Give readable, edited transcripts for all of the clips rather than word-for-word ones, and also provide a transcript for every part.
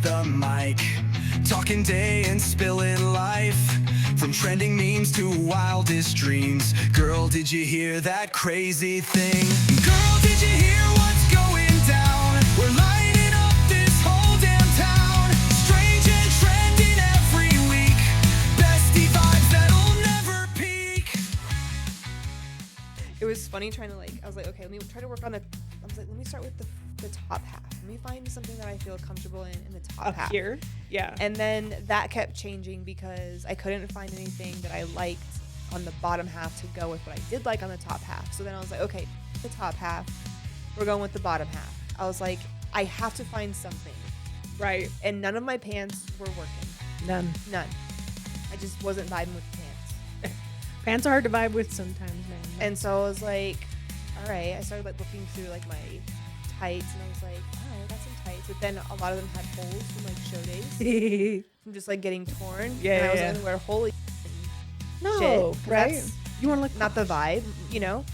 the mic, talking day and spilling life, from trending memes to wildest dreams. Girl, did you hear that crazy thing? Girl, did you hear what's going down? We're lighting up this whole damn town. Strange and trending every week. Bestie vibes that'll never peak. It was funny trying to I was like, okay, let me try to work on I was like, let me start with the top half. Let me find something that I feel comfortable in the top half. Here? Yeah. And then that kept changing because I couldn't find anything that I liked on the bottom half to go with what I did like on the top half. So then I was like, okay, the top half, we're going with the bottom half. I was like, I have to find something. Right. And none of my pants were working. None. I just wasn't vibing with the pants. Pants are hard to vibe with sometimes, man. And so I was like, all right. I started looking through my tights, and I was like, oh, I got some tights. But then a lot of them had holes from show days. From just getting torn. Yeah. And I was going to wear holy No, shit, right? You want to look not the vibe, you know?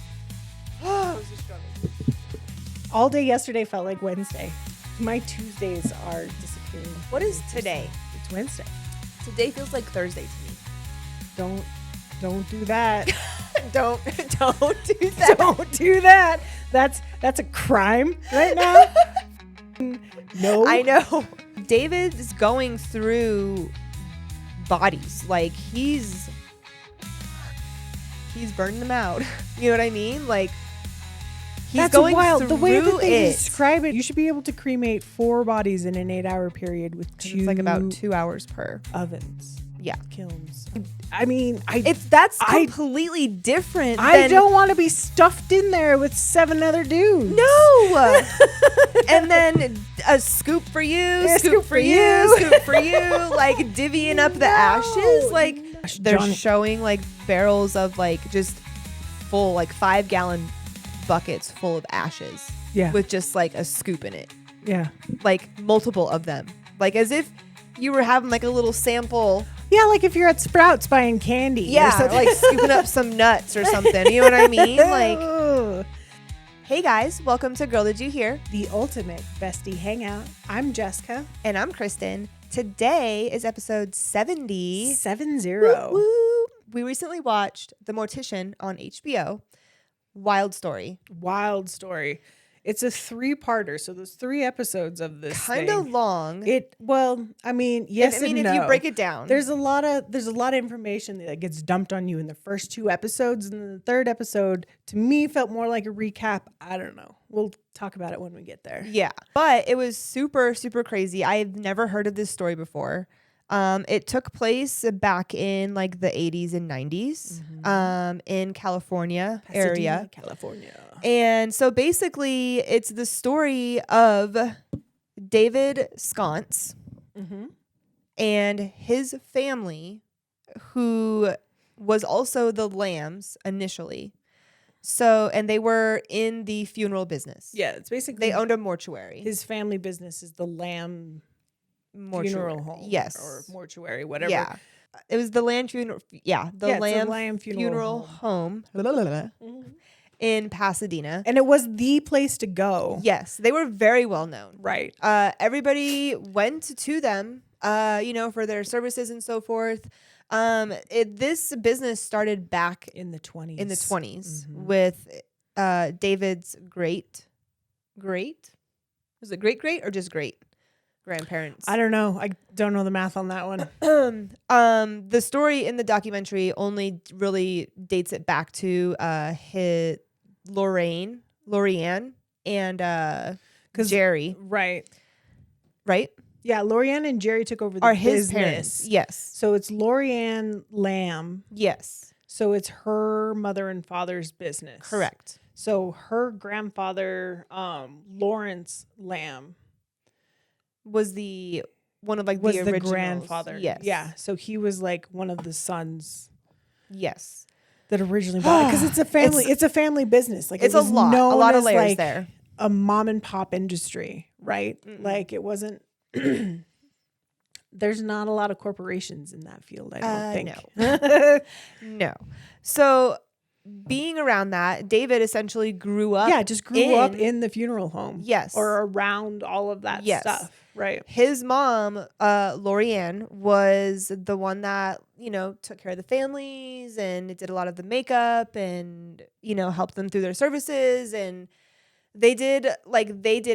It was a struggle. All day yesterday felt like Wednesday. My Tuesdays are disappearing. What is today? It's Wednesday. Today feels like Thursday to me. Don't do that. Don't do that. Don't do that. That's a crime right now. No. I know. David is going through bodies. He's burning them out. You know what I mean? He's That's going wild. through The way that they it. describe it, you should be able to cremate 4 bodies in an 8-hour period with 2 It's about 2 hours per. ovens. Yeah. Kilns. I mean, That's completely different. I don't want to be stuffed in there with 7 other dudes. No. And then a scoop for you, scoop for you, scoop for you, divvying up the ashes. They're showing barrels of just full 5-gallon buckets full of ashes. Yeah. With just a scoop in it. Yeah. Multiple of them. As if you were having a little sample. Yeah, if you're at Sprouts buying candy. Yeah, scooping up some nuts or something. You know what I mean? Hey guys, welcome to Girl Did You Hear? The ultimate bestie hangout. I'm Jessica. And I'm Kristen. Today is episode 70. 70. Woo, woo. We recently watched The Mortician on HBO. Wild story. Wild story. It's a 3-parter, so there's 3 episodes of this. Kind of long. Yes and no. If you break it down, there's a lot of information that gets dumped on you in the first 2 episodes, and then the 3rd episode to me felt more like a recap. I don't know. We'll talk about it when we get there. Yeah, but it was super, super crazy. I've never heard of this story before. It took place back in the 80s and 90s, in California Pasadena, area. California. And so basically it's the story of David Sconce and his family, who was also the Lambs initially. So, and they were in the funeral business. Yeah, it's basically they owned a mortuary. His family business is the Lamb mortuary. Funeral home. Yes. Or mortuary, whatever. Yeah. It was the Lamb funeral. Yeah. The Lamb funeral home. In Pasadena. And it was the place to go. Yes. They were very well known. Right. Everybody went to them, for their services and so forth. This business started back in the 20s. With David's great? Was it great or just great? Grandparents. I don't know. I don't know the math on that one. The story in the documentary only really dates it back to his Lorianne and Jerry. Right. Yeah, Lorianne and Jerry took over the Are business. his parents. Yes. So it's Lorianne Lamb. Yes. So it's her mother and father's business. Correct. So her grandfather, Lawrence Lamb, was one of the originals. The grandfather. Yes. Yeah. So he was one of the sons. Yes. That originally bought it, because it's a family. It's a family business. It's a lot of layers there. A mom and pop industry, right? Mm-mm. It wasn't. There's not a lot of corporations in that field. I don't think. No. No. So being around that, David essentially grew up. Yeah, just grew up in the funeral home. Yes. Or around all of that stuff. Right. His mom, Lorianne, was the one that, took care of the families and did a lot of the makeup and, helped them through their services. And they did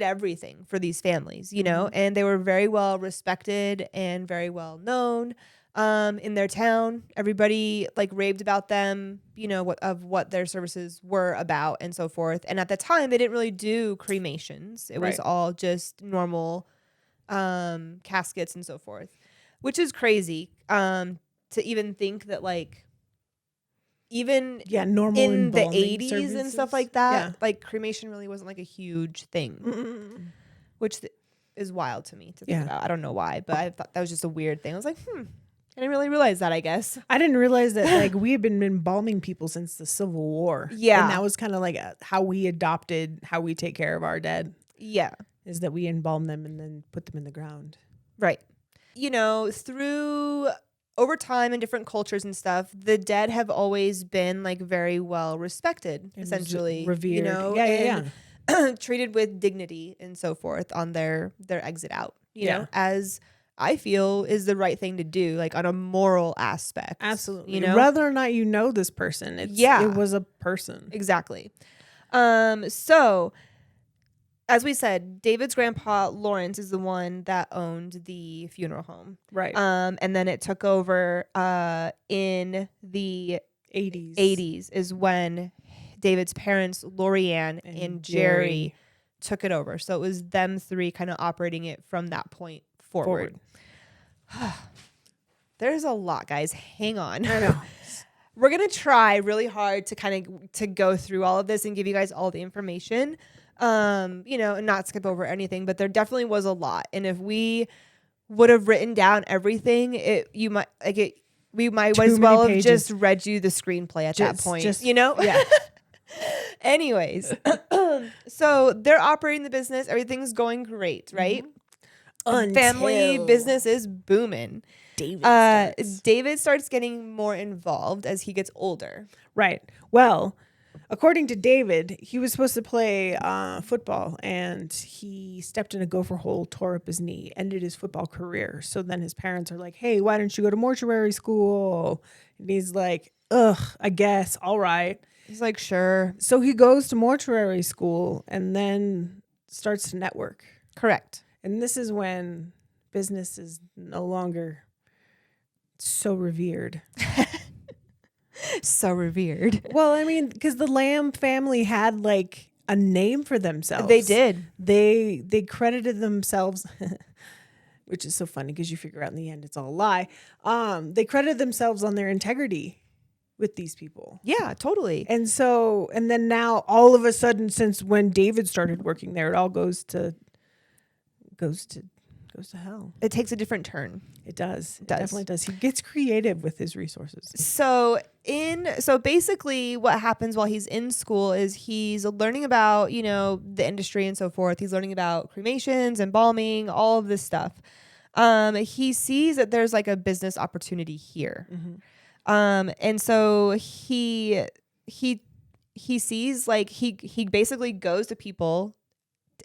everything for these families, and they were very well respected and very well known in their town. Everybody raved about them, what their services were about and so forth. And at the time, they didn't really do cremations. It was all just normal caskets and so forth, which is crazy to even think that even normal in the embalming 80s services and stuff like that, cremation really wasn't a huge thing, which is wild to me to think about. I don't know why, but I thought that was just a weird thing. I was like, I didn't really realize that, I guess. I didn't realize that we had been embalming people since the Civil War. Yeah. And that was kind of how we adopted how we take care of our dead. Yeah. Is that we embalm them and then put them in the ground. Right. Through over time in different cultures and stuff, the dead have always been very well respected, And essentially. revered. Treated with dignity and so forth on their exit out, you Yeah. know, as I feel is the right thing to do, on a moral aspect. Absolutely. Whether or not you know this person, it was a person. Exactly. So as we said, David's grandpa Lawrence is the one that owned the funeral home. Right. And then it took over in the 80s is when David's parents, Lorianne and Jerry, took it over. So it was them three kind of operating it from that point forward. There's a lot, guys. Hang on. I know. We're going to try really hard to go through all of this and give you guys all the information. And not skip over anything, but there definitely was a lot. And if we would have written down everything, we might as well have just read you the screenplay at that point. Yeah. Anyways, so they're operating the business. Everything's going great, right? Family business is booming. David starts getting more involved as he gets older. Right. Well, according to David, he was supposed to play football, and he stepped in a gopher hole, tore up his knee, ended his football career. So then his parents are like, hey, why don't you go to mortuary school? And he's like, ugh, I guess. All right. He's like, sure. So he goes to mortuary school and then starts to network. Correct. And this is when business is no longer so revered. So revered. Well, I mean, because the Lamb family had a name for themselves. They did. They credited themselves, which is so funny because you figure out in the end it's all a lie. They credited themselves on their integrity with these people. Yeah, totally. And then now all of a sudden, since when David started working there, it all goes to hell. It takes a different turn. It does. It definitely does. He gets creative with his resources. So basically what happens while he's in school is he's learning about, the industry and so forth. He's learning about cremations, embalming, all of this stuff. He sees that there's a business opportunity here. Mm-hmm. And so he sees he basically goes to people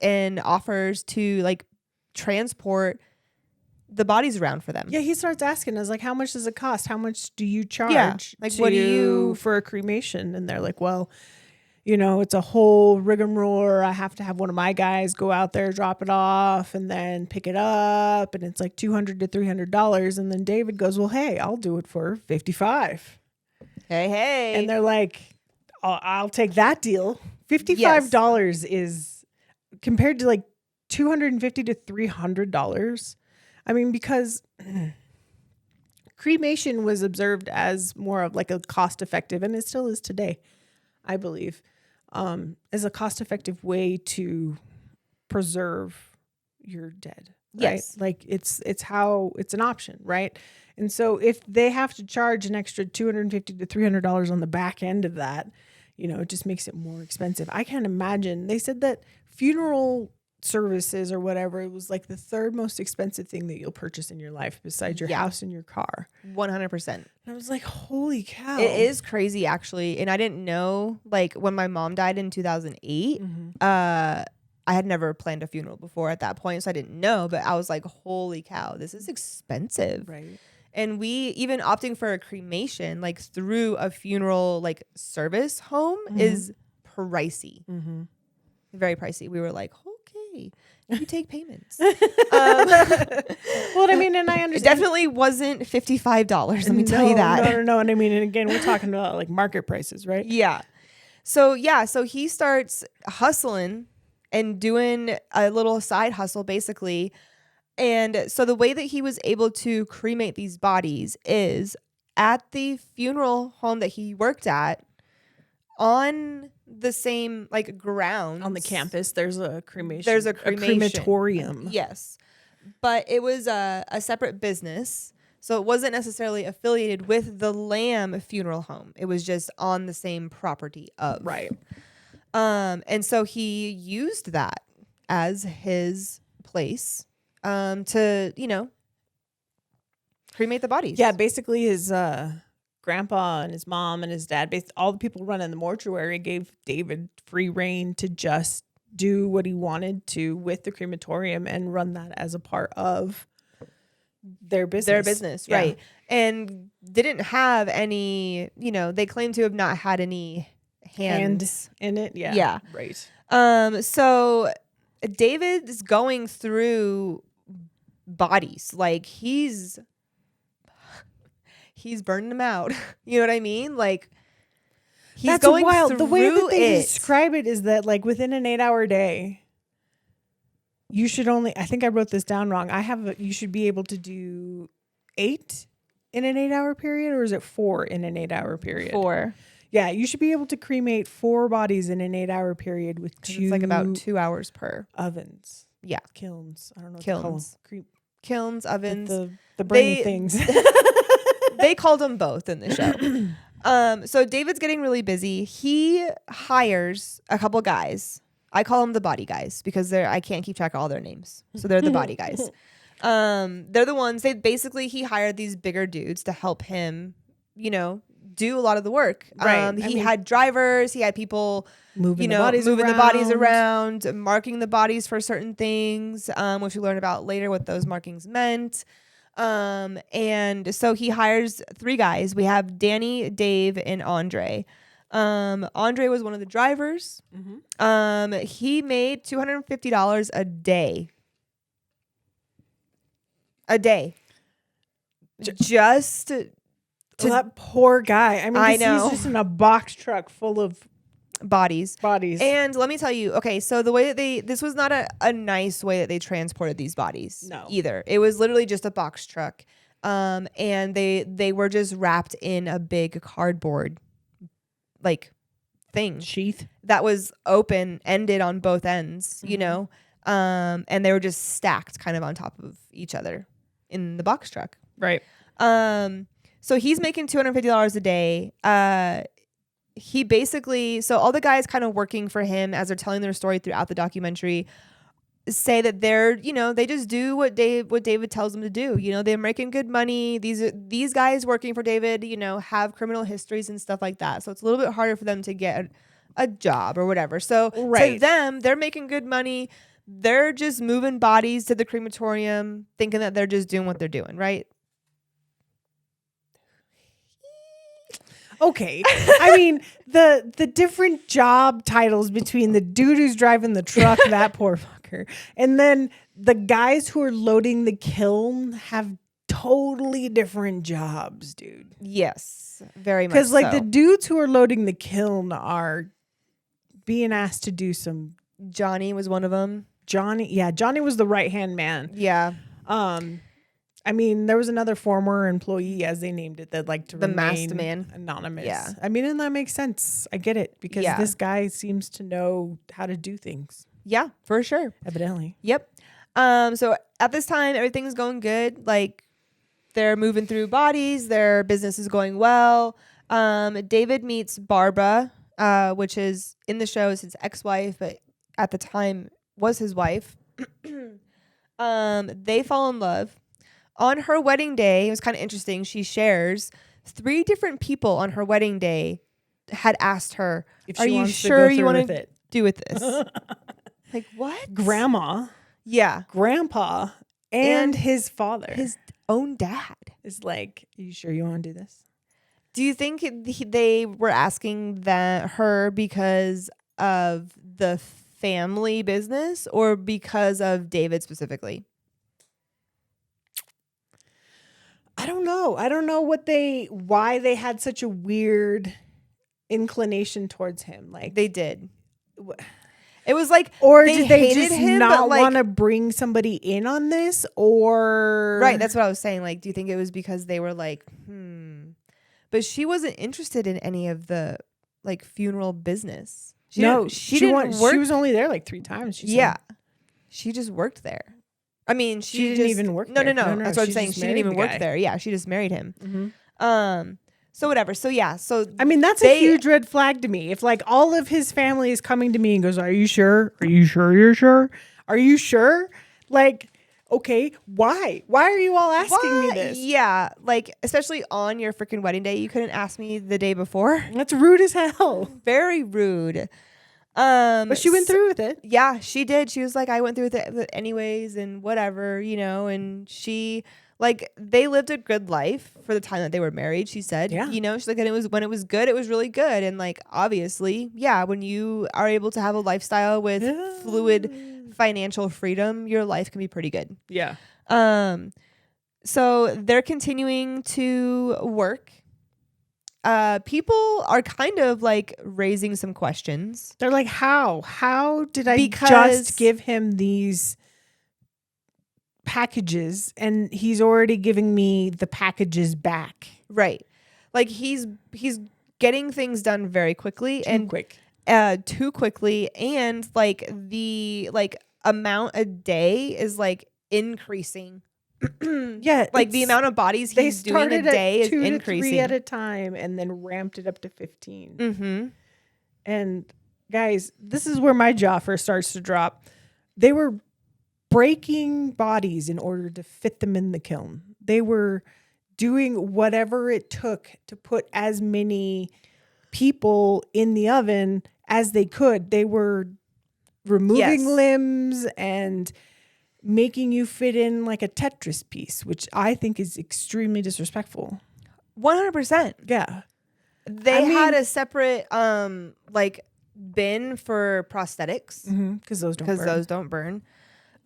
and offers to transport the bodies around for them. Yeah, he starts asking us how much does it cost? How much do you charge? Yeah, what do you for a cremation? And they're like, well, it's a whole rigmarole. I have to have one of my guys go out there, drop it off, and then pick it up, and it's $200 to $300. And then David goes, well, hey, I'll do it for $55. Hey. And they're like, I'll take that deal. $55 is compared to $250 to $300. I mean, because cremation was observed as more of a cost-effective, and it still is today, I believe, as a cost-effective way to preserve your dead. Right? Yes. It's an option, right? And so if they have to charge an extra $250 to $300 on the back end of that, it just makes it more expensive. I can't imagine. They said that funeral services or whatever. It was like the third most expensive thing that you'll purchase in your life besides your house and your car. 100%. And I was like, holy cow. It is crazy, actually. And I didn't know, like, when my mom died in 2008, I had never planned a funeral before at that point, so I didn't know. But I was like, holy cow, this is expensive. Right. And we even opting for a cremation, like, through a funeral, like, service home is pricey. Very pricey. We were like, okay, you take payments. Well, I mean, and I understand. It definitely wasn't $55. Let me tell you that. No. And I mean, and again, we're talking about like market prices, right? Yeah. So he starts hustling and doing a little side hustle, basically. And so the way that he was able to cremate these bodies is at the funeral home that he worked at, on the same like grounds On the campus, there's a cremation. There's a cremation. crematorium. Yes. But it was a separate business. So it wasn't necessarily affiliated with the Lamb funeral home. It was just on the same property of. Right. And so he used that as his place to, cremate the bodies. Yeah, basically his grandpa and his mom and his dad, all the people running the mortuary gave David free reign to just do what he wanted to with the crematorium and run that as a part of their business. Yeah. Right. And didn't have any, they claim to have not had any hands in it. Yeah. Yeah. Right. So David is going through bodies. Like he's burning them out. You know what I mean? Like he's That's going wild. through The way that they it. describe it is that like within an 8-hour day, you should only, I think I wrote this down wrong. You should be able to do 8 in an 8-hour period, or is it 4 in an 8-hour period? 4. Yeah, you should be able to cremate 4 bodies in an 8-hour period with 2. It's like about 2 hours per. Ovens. Yeah. Kilns. I don't know what Kilns. to call them. Kilns, ovens. The brainy things. They called them both in the show. So David's getting really busy. He hires a couple guys. I call them the body guys because I can't keep track of all their names. So they're the body guys. They're the ones he hired these bigger dudes to help him, do a lot of the work. Right. He had drivers, he had people moving the bodies around, marking the bodies for certain things, which we learned about later what those markings meant. And so he hires 3 guys. We have Danny, Dave, and Andre. Andre was one of the drivers. He made $250 a day. Just that poor guy. I mean, I know. He's just in a box truck full of bodies. And let me tell you, okay, so the way that this was not a nice way that they transported these bodies. No. Either. It was literally just a box truck. And they were just wrapped in a big cardboard like thing. sheath. That was open ended on both ends, and they were just stacked kind of on top of each other in the box truck. Right. So he's making $250 a day. He basically, so all the guys kind of working for him as they're telling their story throughout the documentary say that they're, they just do what David tells them to do. They're making good money. These guys working for David, have criminal histories and stuff like that. So it's a little bit harder for them to get a job or whatever. So to them, they're making good money. They're just moving bodies to the crematorium, thinking that they're just doing what they're doing, right? Okay. I mean, the different job titles between the dude who's driving the truck, that poor fucker, and then the guys who are loading the kiln have totally different jobs, dude. Yes, very much. Because the dudes who are loading the kiln are being asked to do some. Johnny was one of them. Johnny was the right-hand man. Yeah. I mean, there was another former employee, as they named it, that liked to the remain masked man. Anonymous. Yeah. I mean, and that makes sense. I get it because this guy seems to know how to do things. Yeah, for sure. Evidently. Yep. So at this time, everything's going good. Like they're moving through bodies. Their business is going well. David meets Barbara, which is in the show is his ex-wife, but at the time was his wife. They fall in love. On her wedding day, it was kind of interesting. She shares 3 different people on her wedding day had asked her, If "Are she you wants to sure go you through want with to it. do with this?" Like, what? Grandma, Yeah, grandpa, and And his father his own dad. is like, "Are you sure you want to do this?" Do you think they were asking her because of the family business or because of David specifically? I don't know. I don't know why they had such a weird inclination towards him. Like, They did. It was like, or they did they hated just him, not but, like, want to bring somebody in on this? Or right, that's what I was saying. Like, do you think it was because they were like, But she wasn't interested in any of the like funeral business. She didn't work. She was only there like 3 times. She Yeah, said. she just worked there. I mean, She didn't even work No, there. no. No, That's what I'm she saying. just She didn't married even the work guy. there. Yeah, she just married him. Mm-hmm. So whatever. So yeah. So I mean, that's a huge red flag to me. If like all of his family is coming to me and goes, "Are you sure? Are you sure you're sure? Are you sure?" Like, okay, why? Why are you all asking me this? Yeah, like especially on your freaking wedding day, you couldn't ask me the day before. That's rude as hell. Very rude. But she went through with it. Yeah, she did. She was like, I went through with it anyways and whatever, and she, like, they lived a good life for the time that they were married, she said. Yeah. She's like, and when it was good, it was really good. And like, obviously, yeah, when you are able to have a lifestyle with fluid financial freedom, your life can be pretty good. Yeah. So they're continuing to work. People are kind of like raising some questions. They're like, how? How did I Because- just give him these packages and he's already giving me the packages back? Right. Like he's getting things done very quickly too quickly, and like the amount a day is like increasing. Yeah, like the amount of bodies he's doing a day is 2 to increasing 3 at a time and then ramped it up to 15. Mm-hmm. And guys, this is where my jaw first starts to drop. They were breaking bodies in order to fit them in the kiln. They were doing whatever it took to put as many people in the oven as they could. They were removing limbs and making you fit in like a Tetris piece, which I think is extremely disrespectful. 100%. Yeah. They had a separate like bin for prosthetics Because those don't burn.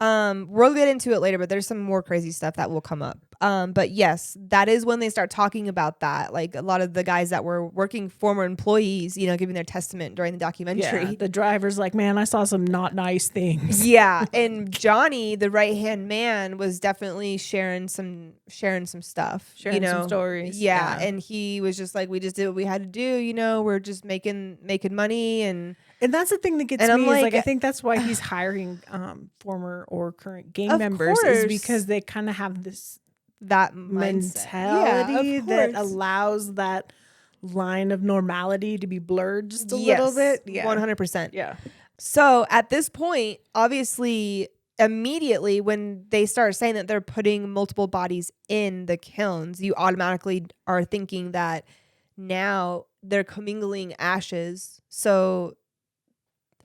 We'll get into it later, but there's some more crazy stuff that will come up. But yes, that is when they start talking about that. Like a lot of the guys that were working, former employees, giving their testament during the documentary. Yeah, the driver's like, man, I saw some not nice things. Yeah, and Johnny, the right hand man, was definitely sharing some stuff, Sharing some stories. Yeah, and he was just like, we just did what we had to do. We're just making money, and that's the thing that gets And me I'm is like, I think that's why he's hiring former or current gang Of members is course. because they kind of have this that mindset. mentality Yeah, of that course. allows that line of normality to be blurred just a Yes, little bit. Yeah, 100%. Yeah. So at this point, obviously, immediately when they start saying that they're putting multiple bodies in the kilns, you automatically are thinking that now they're commingling ashes. So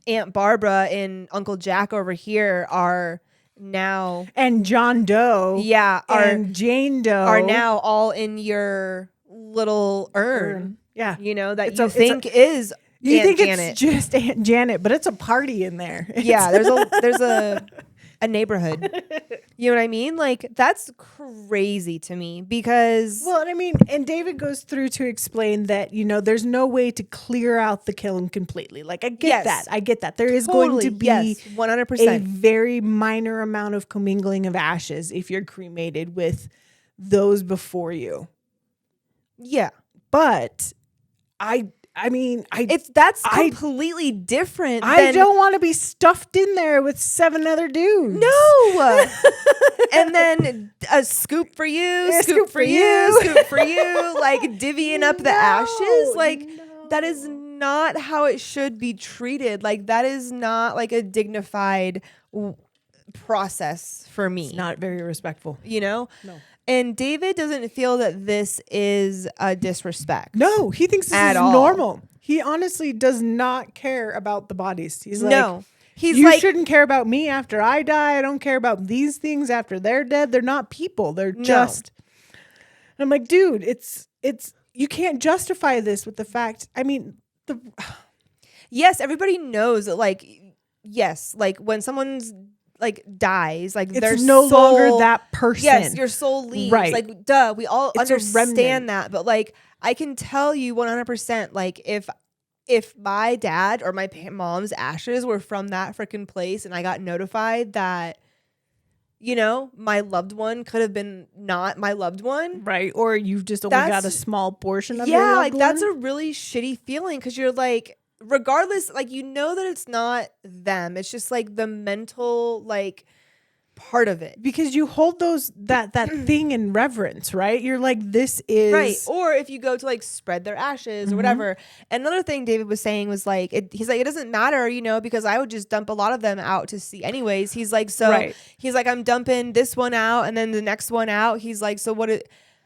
Aunt Barbara and Uncle Jack over here are now, And John Doe, and Jane Doe are now all in your little urn. Yeah, That It's you a- think is you Aunt think Janet. it's just Aunt Janet, but it's a party in there. Yeah, there's a neighborhood. You know what I mean? Like, that's crazy to me because Well, I mean, and David goes through to explain that, there's no way to clear out the kiln completely. Like, I get Yes. that. I get that. There is going to be yes, a 100%. very minor amount of commingling of ashes if you're cremated with those before you. Yeah. But That's completely different. I don't want to be stuffed in there with 7 other dudes. No. And then a scoop for you, scoop for you, scoop for you, like divvying up the ashes. Like, that is not how it should be treated. Like, that is not like a dignified process for me. It's not very respectful. You know? No. And David doesn't feel that this is a disrespect. No, he thinks this At is all. normal. He honestly does not care about the bodies. He's like, No. He's you like, shouldn't care about me after I die. I don't care about these things after they're dead. They're not people. They're just. And I'm like, dude, it's you can't justify this with the fact. I mean, yes, everybody knows that, like, yes, like when someone's like dies, like it's their no soul, longer that person. Yes, your soul leaves. Right. Like, duh, we all It's a remnant. understand that. But like, I can tell you 100%, like, if my dad or my mom's ashes were from that freaking place and I got notified that, you know, my loved one could have been not my loved one. Right. Or you've just only got a small portion of your Yeah, loved like that's one. a really shitty feeling because you're like, regardless, like, you know that it's not them. It's just like the mental, like, part of it. Because you hold that thing in reverence, right? You're like, this is Right. Or if you go to like spread their ashes or whatever. Another thing David was saying was like, he's like, it doesn't matter, you know, because I would just dump a lot of them out to sea anyways. He's like, so he's like, I'm dumping this one out and then the next one out. He's like, so what?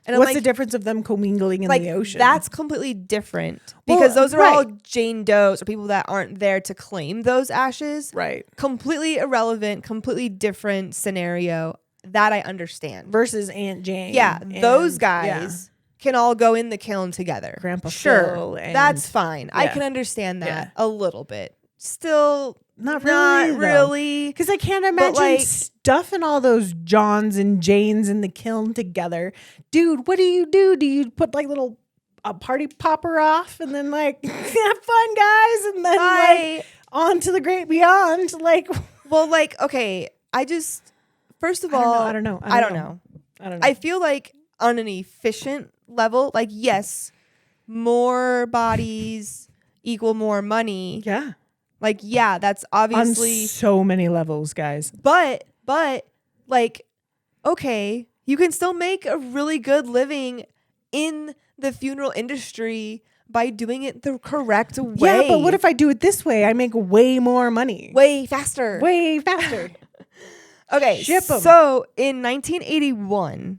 And what's I'm the like, difference of them commingling in like, the ocean? That's completely different because those are all Jane Does or people that aren't there to claim those ashes. Right. Completely irrelevant, completely different scenario that I understand. Versus Aunt Jane. Yeah, and, those guys can all go in the kiln together. Grandpa sure, Phil and- that's fine. I Yeah. can understand that Yeah. a little bit. Still, Not not really. really. Because I can't imagine like- stuffing all those Johns and Janes in the kiln together. Dude, what do you do? Do you put like little party popper off and then like have fun, guys? And then like on to the great beyond? Like, well, like, okay, I just, first of all, I don't know. I feel like on an efficient level, like, yes, more bodies equal more money. Yeah. Like, yeah, that's obviously on so many levels, guys. But like, okay, you can still make a really good living in the funeral industry by doing it the correct way. Yeah, but what if I do it this way? I make way more money. Way faster. Way faster. Okay, Ship 'em. So in 1981,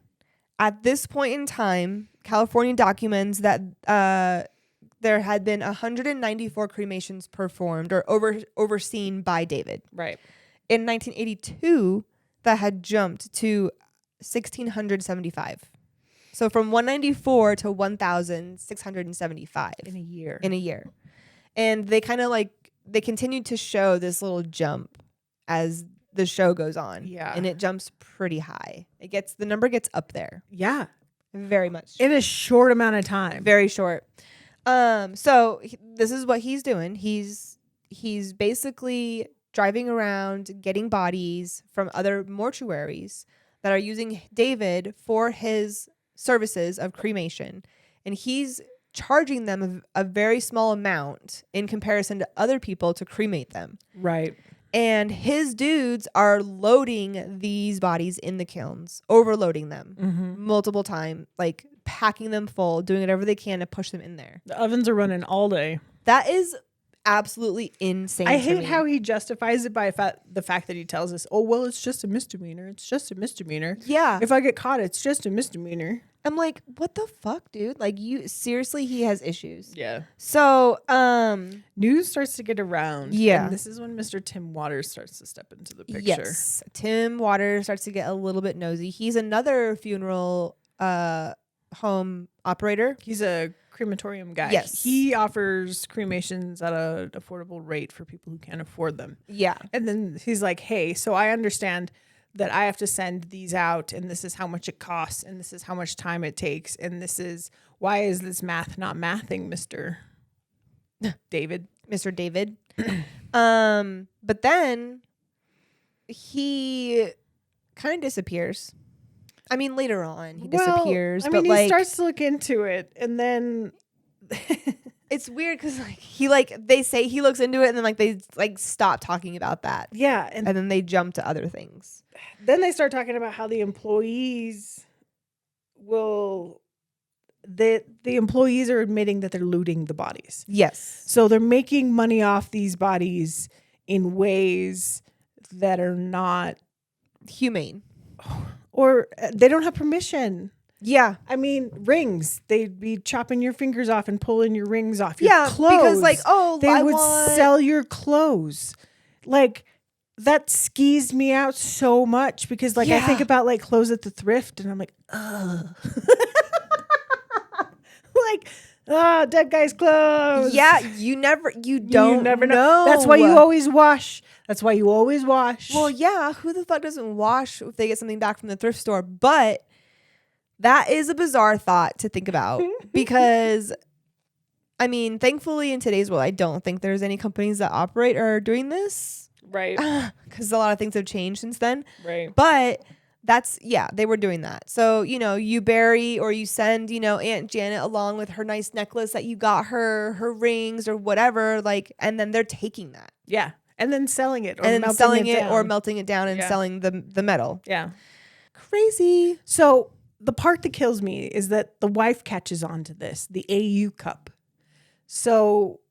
at this point in time, California documents that there had been 194 cremations performed or overseen by David. Right. In 1982, that had jumped to 1,675. So from 194 to 1,675 In a year. And they kind of like, they continued to show this little jump as the show goes on. Yeah. And it jumps pretty high. The number gets up there. Yeah. Very much. In a short amount of time. Very short. So this is what he's doing. He's basically driving around getting bodies from other mortuaries that are using David for his services of cremation. And he's charging them a very small amount in comparison to other people to cremate them. Right. And his dudes are loading these bodies in the kilns, overloading them multiple times, like packing them full, doing whatever they can to push them in there. The ovens are running all day. That is absolutely insane. I to hate me. how he justifies it by the fact that he tells us, oh, well, it's just a misdemeanor. It's just a misdemeanor. Yeah. If I get caught, it's just a misdemeanor. I'm like, what the fuck, dude? Like, you seriously, he has issues. Yeah. So, News starts to get around. Yeah. And this is when Mr. Tim Waters starts to step into the picture. yes, Tim Waters starts to get a little bit nosy. He's another funeral home operator. He's a crematorium guy. Yes. He offers cremations at an affordable rate for people who can't afford them. Yeah. And then he's like, hey, so I understand that I have to send these out and this is how much it costs and this is how much time it takes and this is why is this math not mathing, Mr. David? Mr. David. But then he kind of disappears. I mean, later on he disappears. I mean, but he like, starts to look into it and then it's weird because they say he looks into it and then like they like stop talking about that. yeah, And then they jump to other things. then they start talking about how the employees the employees are admitting that they're looting the bodies. Yes. So they're making money off these bodies in ways that are not humane. or they don't have permission. Yeah. I mean, rings. They'd be chopping your fingers off and pulling your rings off. Your Yeah, clothes. because like, oh, they I would want... sell your clothes. Like, that skis me out so much because like I think about like clothes at the thrift and I'm like, ugh. Like, dead guy's clothes. Yeah, you never know. That's why you always wash. Well, yeah, who the fuck doesn't wash if they get something back from the thrift store? But that is a bizarre thought to think about because, I mean, thankfully in today's world, I don't think there's any companies that operate or are doing this. Right. Because a lot of things have changed since then. Right. But they were doing that. So, you bury or you send, Aunt Janet along with her nice necklace that you got her rings or whatever, like, and then they're taking that. Yeah. And then selling it. Or melting it down and selling the metal. Yeah. Crazy. So the part that kills me is that the wife catches on to this, the AU cup. So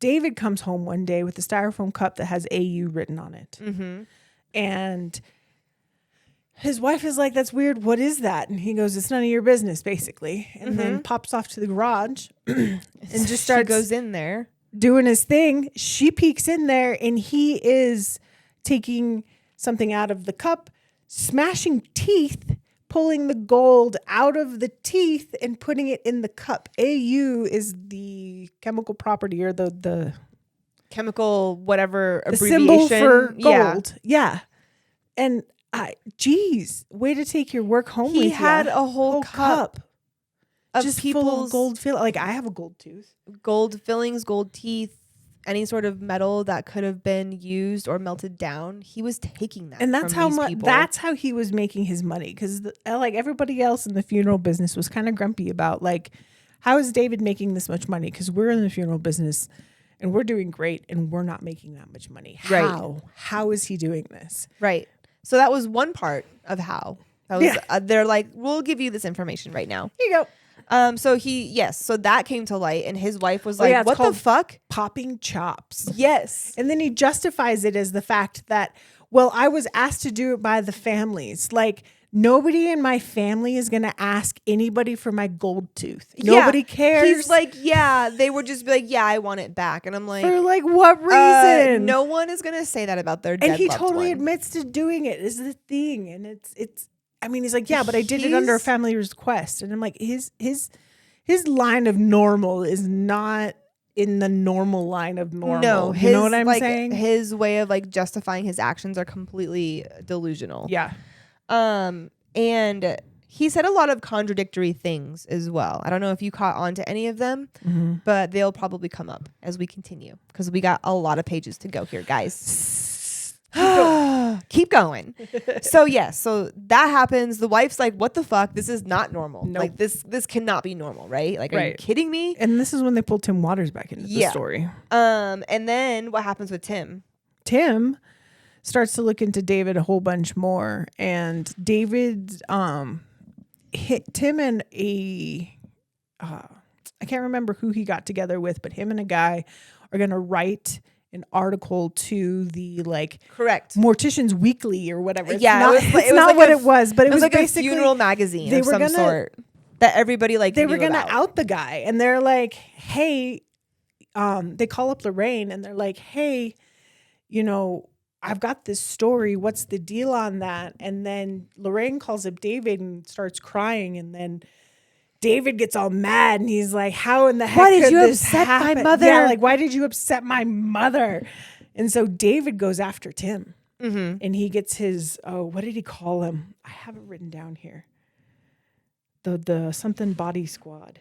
David comes home one day with a styrofoam cup that has AU written on it. Mm-hmm. And his wife is like, that's weird. What is that? And he goes, it's none of your business, basically. And then pops off to the garage and just starts goes in there doing his thing. She peeks in there and he is taking something out of the cup, smashing teeth, pulling the gold out of the teeth and putting it in the cup. AU is the chemical property or the chemical whatever the abbreviation symbol for gold. Yeah. And geez, way to take your work home with you. He had a whole cup of just people's full of gold fill. Like I have a gold tooth. Gold fillings, gold teeth, any sort of metal that could have been used or melted down. He was taking that. And that's from how these much people. that's how he was making his money. Because like everybody else in the funeral business was kind of grumpy about like, how is David making this much money? Because we're in the funeral business and we're doing great and we're not making that much money. How? Right. How is he doing this? Right. So that was one part of how. That was, they're like, we'll give you this information right now. Here you go. So that came to light and his wife was like, what the fuck? Popping chops. Yes. And then he justifies it as the fact that, well, I was asked to do it by the families. Like nobody in my family is going to ask anybody for my gold tooth. Nobody cares. He's like, yeah, they would just be like, yeah, I want it back. And I'm like, for like what reason? No one is going to say that about their dead And he loved totally one. admits to doing it is the thing. And it's, I mean, he's like, yeah, but I did it under a family request. And I'm like, his line of normal is not in the normal line of normal. No, you know what I'm saying? His way of like justifying his actions are completely delusional. Yeah. And he said a lot of contradictory things as well. I don't know if you caught on to any of them, but they'll probably come up as we continue because we got a lot of pages to go here, guys. Keep going. So that happens. The wife's like, what the fuck? This is not normal. Nope. Like this cannot be normal, right? Like, are you kidding me? And this is when they pull Tim Waters back into the story. And then what happens with Tim? Tim starts to look into David a whole bunch more. And David hit Tim and I can't remember who he got together with, but him and a guy are going to write an article to the correct Mortician's Weekly or whatever. It's yeah, not, it was it's not like what it was, but it was like basically a funeral magazine they of were some sort that everybody they were going to out the guy, and they're like, hey, they call up Lorraine and they're like, hey, I've got this story. What's the deal on that? And then Lorraine calls up David and starts crying, and then David gets all mad and he's like, how in the heck why did you this upset happen? my mother? Yeah, like, why did you upset my mother? And so David goes after Tim and he gets his, what did he call him? I have it written down here. The something body squad.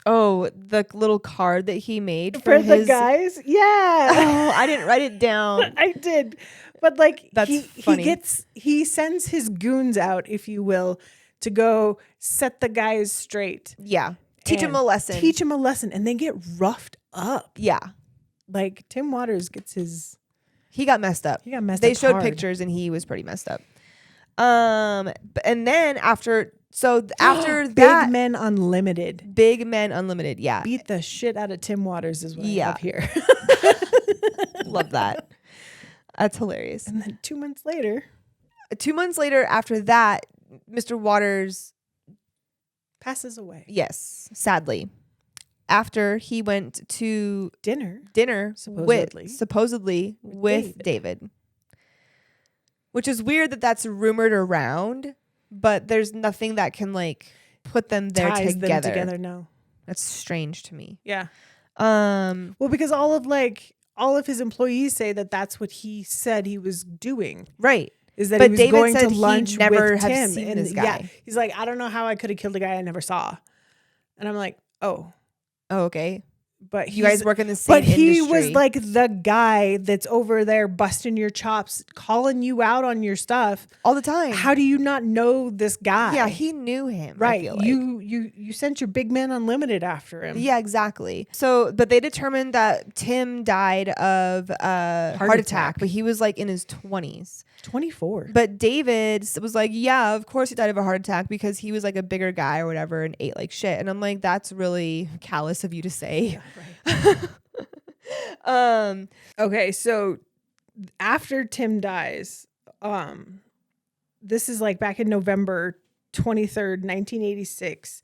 Oh, the little card that he made for his the guys? Yeah. Oh, I didn't write it down. I did. But like, that's funny. He sends his goons out, if you will, to go set the guys straight. Yeah. Teach him a lesson. And they get roughed up. Yeah. Like Tim Waters gets his... He got messed up. They showed pictures and he was pretty messed up. And then after that... Big Men Unlimited. Big Men Unlimited, yeah. Beat the shit out of Tim Waters is what I have here. Love that. That's hilarious. And then 2 months later, 2 months later after that, Mr. Waters, passes away. yes, sadly, after he went to Dinner, supposedly with David. Which is weird that that's rumored around, but there's nothing that can like put them there ties together. them together. No, that's strange to me. Yeah. Well, because all of his employees say that that's what he said he was doing. Right. Is that but he was David going said to lunch he never with have Tim. seen And this guy. yeah, he's like, I don't know how I could have killed a guy I never saw. And I'm like, oh, okay. But you guys work in the same industry. He was like the guy that's over there busting your chops, calling you out on your stuff all the time. How do you not know this guy? Yeah, he knew him. Right. I feel like. You sent your big man unlimited after him. Yeah, exactly. So, but they determined that Tim died of heart attack, but he was like in his 20s. 24. But David was like, yeah, of course he died of a heart attack because he was like a bigger guy or whatever and ate like shit. And I'm like, that's really callous of you to say. Yeah, right. Okay, so after Tim dies, this is like back in November 23rd, 1986.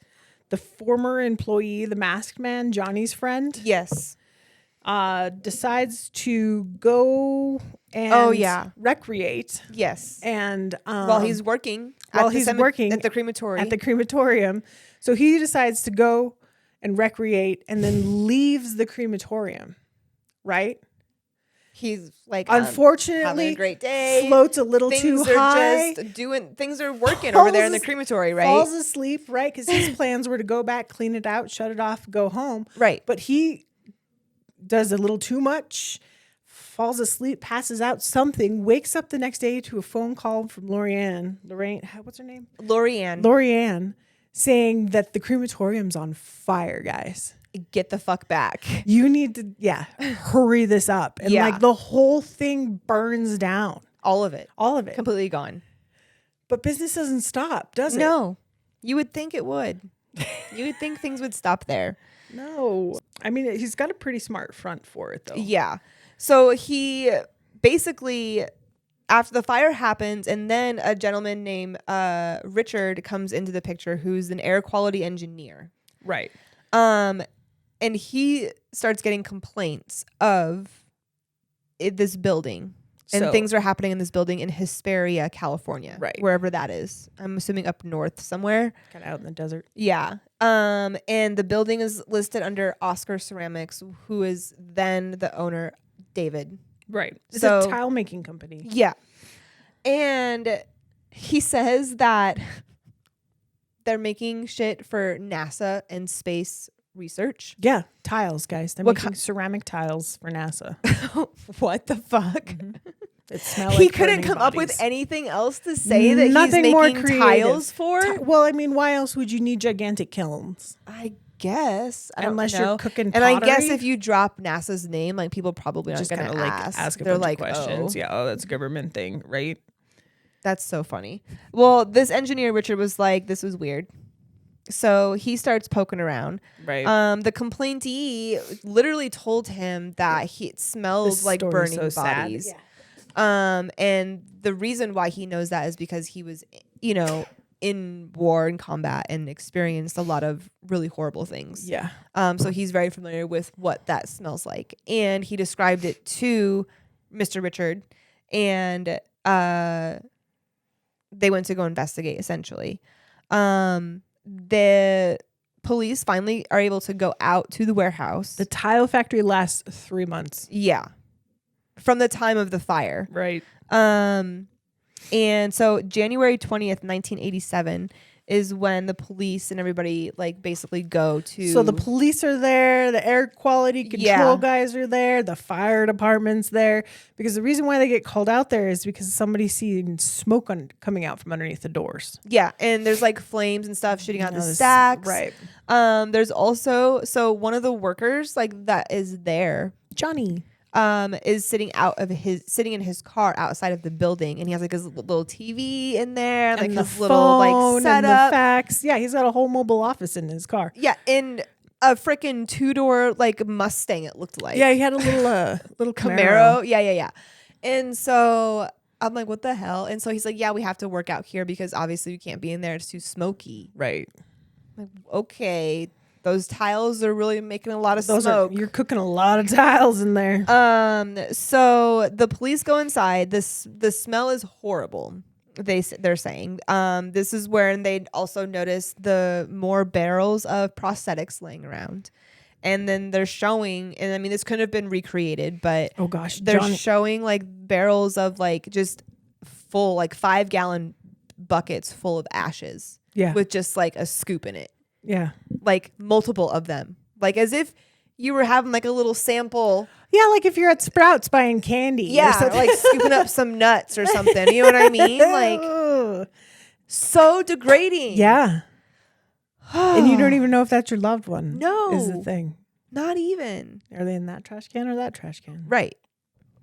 The former employee, the masked man, Johnny's friend, yes, decides to go and recreate. Yes. And while he's working at the crematorium. At the crematorium. So he decides to go and recreate and then leaves the crematorium. Right? He's like unfortunately having a great day. Floats a little too high. Things are working over there in the crematory, right? Falls asleep, right? Because his plans were to go back, clean it out, shut it off, go home. Right. But he does a little too much, falls asleep, passes out, something, wakes up the next day to a phone call from Lorianne, what's her name? Lorianne, saying that the crematorium's on fire, guys. Get the fuck back. You need to, hurry this up. And like the whole thing burns down. All of it. All of it. Completely gone. But business doesn't stop, does it? No. You would think it would. You would think things would stop there. No. I mean, he's got a pretty smart front for it, though. Yeah. So he basically, after the fire happens, and then a gentleman named Richard comes into the picture, who's an air quality engineer. Right. And he starts getting complaints of this building. And things are happening in this building in Hesperia, California. Right. Wherever that is. I'm assuming up north somewhere. Kind of out in the desert. Yeah. And the building is listed under Oscar Ceramics, who is then the owner, David. Right. It's a tile making company. Yeah. And he says that they're making shit for NASA and space research. Yeah. Tiles, guys. They're making ceramic tiles for NASA. What the fuck? Mm-hmm. It smells he like couldn't come up with anything else to say that Nothing he's more making creative. tiles for? Well, I mean, why else would you need gigantic kilns? I guess. I don't Unless know. you're cooking pottery. And I guess pottery? if you drop NASA's name, like people probably aren't Just going kind to of ask. a They're bunch like, of questions. oh. Yeah, that's a government thing, right? That's so funny. Well, this engineer, Richard, was like, this was weird. So he starts poking around. Right. The complaintee literally told him that it smells like burning bodies. Yeah. And the reason why he knows that is because he was, in war and combat and experienced a lot of really horrible things. Yeah. So he's very familiar with what that smells like. And he described it to Mr. Richard, and they went to go investigate, essentially. The police finally are able to go out to the warehouse. The tile factory lasts 3 months. Yeah. From the time of the fire. Right. And so January 20th, 1987 is when the police and everybody basically go to. So the police are there, the air quality control guys are there, the fire department's there, because the reason why they get called out there is because somebody's seen smoke coming out from underneath the doors. Yeah, and there's flames and stuff shooting out the stacks. Right. There's also one of the workers that is there, Johnny, is sitting in his car outside of the building, and he has his little TV in there, and the his little setup, and the fax. Yeah, he's got a whole mobile office in his car. Yeah, in a freaking 2-door Mustang. It looked like. Yeah, he had a little Camaro. Yeah. And so I'm like, what the hell? And so he's like, yeah, we have to work out here because obviously we can't be in there. It's too smoky. Right. I'm like, okay, those tiles are really making a lot of smoke. You're cooking a lot of tiles in there. So the police go inside. The smell is horrible. They're saying. This is where they also notice the more barrels of prosthetics laying around. And then they're showing, and I mean, this couldn't have been recreated, but oh gosh, they're showing like barrels of like just full, like 5-gallon buckets full of ashes. Yeah. With just like a scoop in it. Yeah. Like multiple of them. Like as if you were having like a little sample. Yeah, like if you're at Sprouts buying candy. Yeah, or like scooping up some nuts or something. You know what I mean? Like so degrading. Yeah. And you don't even know if that's your loved one. No. Is the thing. Not even. Are they in that trash can or that trash can? Right.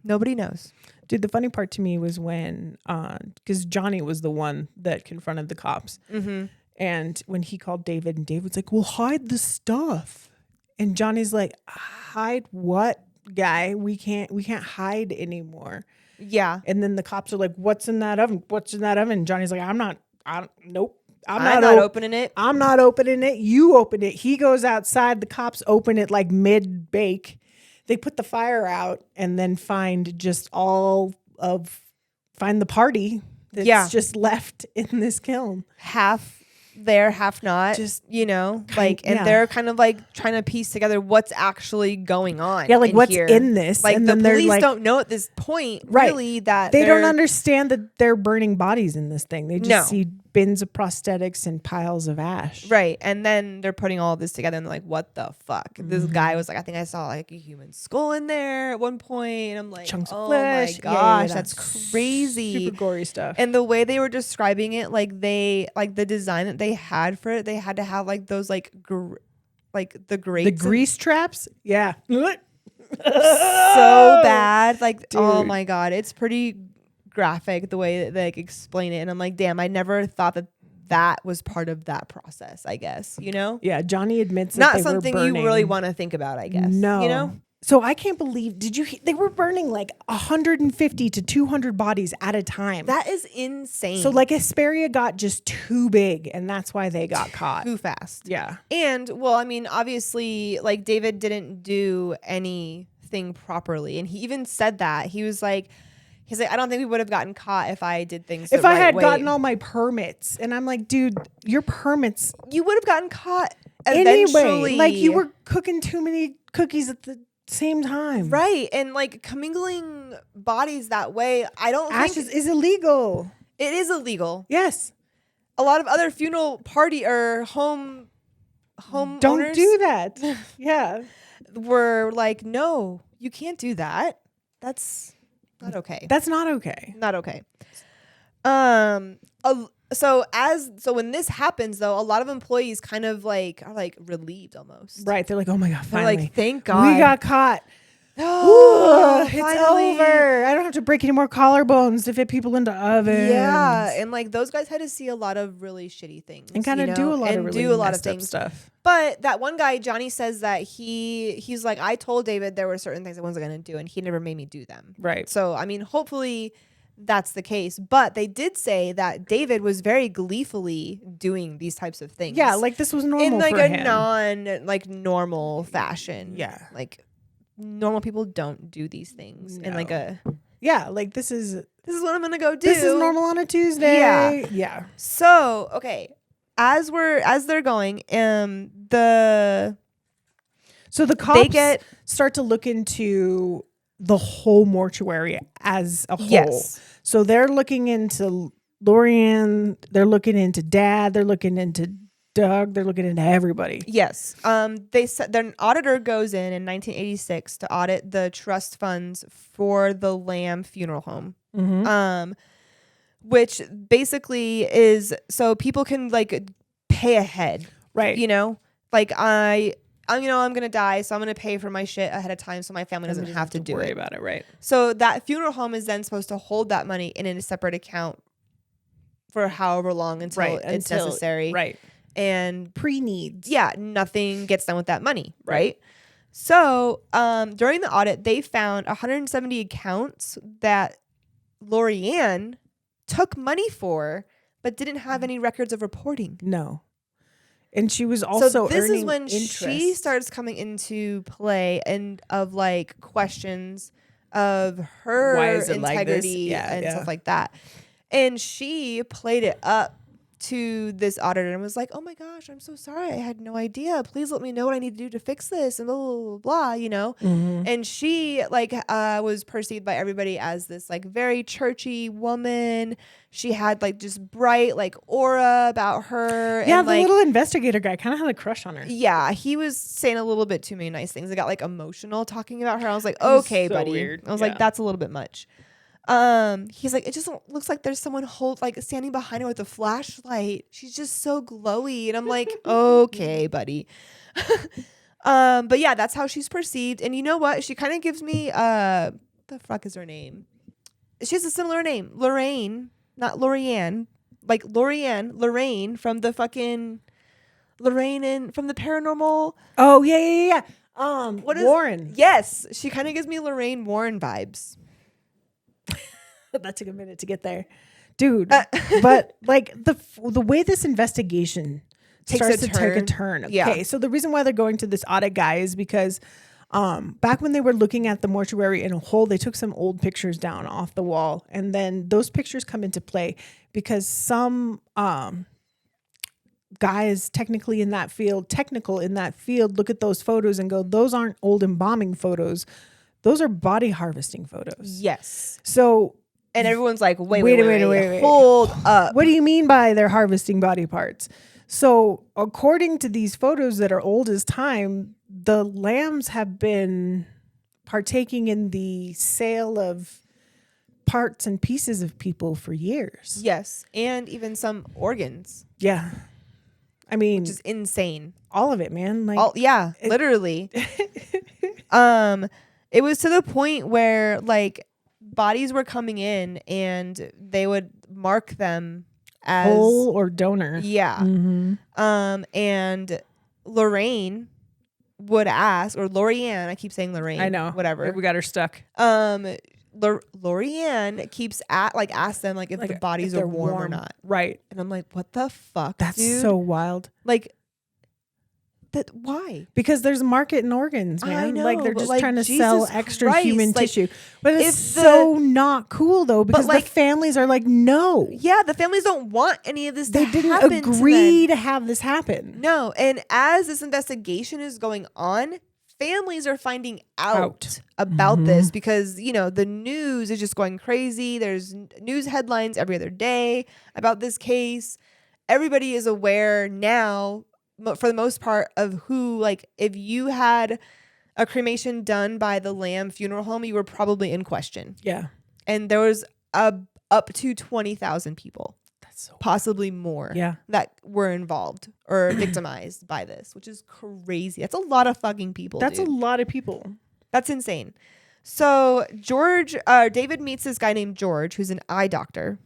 Nobody knows. Dude, the funny part to me was when, because Johnny was the one that confronted the cops. Mm-hmm. And when he called David, and David's like, well, hide the stuff. And Johnny's like, hide what, guy? We can't hide anymore. Yeah. And then the cops are like, what's in that oven? What's in that oven? And Johnny's like, nope. I'm not opening it. I'm not opening it. You open it. He goes outside. The cops open it like mid-bake. They put the fire out and then find the party that's just left in this kiln. Half there, half not. Just, they're kind of like trying to piece together what's actually going on. Yeah, like what's here. in this. Like and the then they're police like, don't know at this point, right, really, that they don't understand that they're burning bodies in this thing. They just No. see bins of prosthetics and piles of ash. Right. And then they're putting all this together and they're like, what the fuck? This guy was like, I think I saw like a human skull in there at one point. And I'm like, Chunks of oh flesh. my gosh, Yeah, that's crazy. Super gory stuff. And the way they were describing it, like the design that they had for it, they had to have like those like the grates. The grease traps? Yeah. So bad. Like, oh Dude. my God. It's pretty graphic the way that they like explain it. And I'm like, damn, I never thought that was part of that process, I guess, you know? Yeah, Johnny admits that Not they something were burning. you really want to think about, I guess. No. You know? So I can't believe, they were burning like 150 to 200 bodies at a time. That is insane. So like Hesperia got just too big and that's why they got caught. Too fast. Yeah. And, well, I mean, obviously, like David didn't do anything properly. And he even said that. He's like, I don't think we would have gotten caught if I did things If the I right had way. gotten all my permits. And I'm like, dude, your permits. You would have gotten caught Anyway, eventually. like you were cooking too many cookies at the same time. Right. And like commingling bodies that way, I don't Ashes think is illegal. it is illegal. Yes. A lot of other funeral party or home Don't owners do that. Yeah. were like, no, you can't do that. That's not okay. That's not okay. Not okay. So when this happens though, a lot of employees kind of like are like relieved almost. Right. They're like, oh my God, They're finally. like, thank God. We got caught. Oh, It's finally. over. I don't have to break any more collarbones to fit people into ovens. Yeah, and like those guys had to see a lot of really shitty things And kind of do a lot of really messed up things. stuff. But that one guy, Johnny, says that he's like, I told David there were certain things I wasn't going to do, and he never made me do them. Right. So I mean, hopefully that's the case. But they did say that David was very gleefully doing these types of things. Yeah, like this was normal in like for a him. normal fashion. Yeah. like normal people don't do these things in like a. Yeah, like this is What I'm gonna go do. This is normal on a Tuesday. Yeah. Yeah. So, okay. As they're going, the cops start to look into the whole mortuary as a whole. Yes. So they're looking into Lorian, they're looking into Dad, they're looking into Doug, they're looking into everybody. Yes. They said an auditor goes in 1986 to audit the trust funds for the Lamb funeral home. Mm-hmm. Which basically is so people can like pay ahead. Right. You know, like I'm gonna die, so I'm gonna pay for my shit ahead of time, so my family doesn't have to do worry it. about it. Right. So that funeral home is then supposed to hold that money in a separate account for however long until it's necessary. Right. And Pre-needs. yeah, nothing gets done with that money, right? So during the audit, they found 170 accounts that Lorianne took money for, but didn't have any records of reporting. No. And she was also so this earning is when interest. she starts coming into play and of like questions of her Why is it like this? integrity and Yeah. stuff like that. And she played it up to this auditor and was like, "Oh my gosh, I'm so sorry. I had no idea. Please let me know what I need to do to fix this," and blah blah blah, blah, you know. And she like was perceived by everybody as this like very churchy woman. She had like just bright like aura about her. Yeah, and, the like, little investigator guy kind of had a crush on her. yeah, he was saying a little bit too many nice things. I got like emotional talking about her. I was like, was okay, so buddy. weird. I was Yeah. like, that's a little bit much. He's like, it just looks like there's someone standing behind her with a flashlight. She's just so glowy. And I'm like, okay, buddy. But yeah, that's how she's perceived. And you know what? She kind of gives me, the fuck is her name? She has a similar name. Lorraine, not Lorianne. Like Lorraine from the fucking Lorraine from the Paranormal. Oh, yeah. What is Warren. Yes. She kind of gives me Lorraine Warren vibes. That took a minute to get there. Dude, but like the way this investigation starts to take a turn. Okay, Yeah. so the reason why they're going to this audit guy is because back when they were looking at the mortuary in a whole, they took some old pictures down off the wall, and then those pictures come into play because some guys technical in that field look at those photos and go, those aren't old embalming photos, those are body harvesting photos. Yes. So And everyone's like, wait, Wait. hold up. what do you mean by they're harvesting body parts? So according to these photos that are old as time, the lambs have been partaking in the sale of parts and pieces of people for years. Yes. And even some organs, Yeah. I mean, which is insane. all of it, man. Like, Yeah, literally. It was to the point where like bodies were coming in and they would mark them as whole or donor. Yeah. And Lorraine would ask, or Lorianne, I keep saying Lorraine. I know. Whatever. We got her stuck. Lorianne keeps ask them like if the bodies if are they're warm or not. Right. And I'm like, what the fuck? That's dude? so wild. Like that why? Because there's a market in organs, man. I know, like they're but, just like, trying to Jesus sell extra Christ, human like, tissue. But it's if so not cool though, because like, the families are like, no. Yeah, the families don't want any of this They to didn't happen agree to them. to have this happen. No, and as this investigation is going on, families are finding out about this because, you know, the news is just going crazy. There's news headlines every other day about this case. Everybody is aware now, for the most part, of who, like, if you had a cremation done by the Lamb Funeral Home, you were probably in question. Yeah. And there was up to 20,000 people. That's so Possibly more, that were involved or victimized by this, which is crazy. That's a lot of fucking people. That's dude. a lot of people. That's insane. So David meets this guy named George, who's an eye doctor.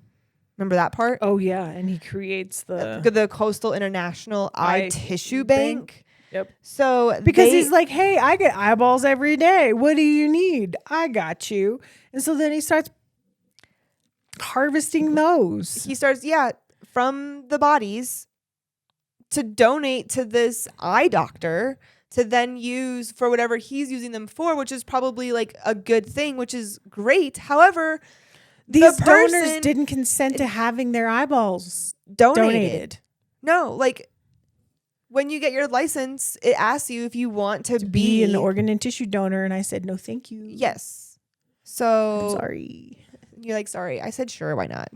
Remember that part? Oh yeah, and he creates the Coastal International Eye Tissue Bank. Yep. So because he's like, hey, I get eyeballs every day. What do you need? I got you. And so then he starts harvesting those. He starts, from the bodies to donate to this eye doctor to then use for whatever he's using them for, which is probably like a good thing, which is great. However, these the donors person didn't consent to having their eyeballs donated. No, like when you get your license, it asks you if you want to be an organ and tissue donor, and I said no, thank you. Yes. So I'm sorry. You're like, sorry. I said sure, why not?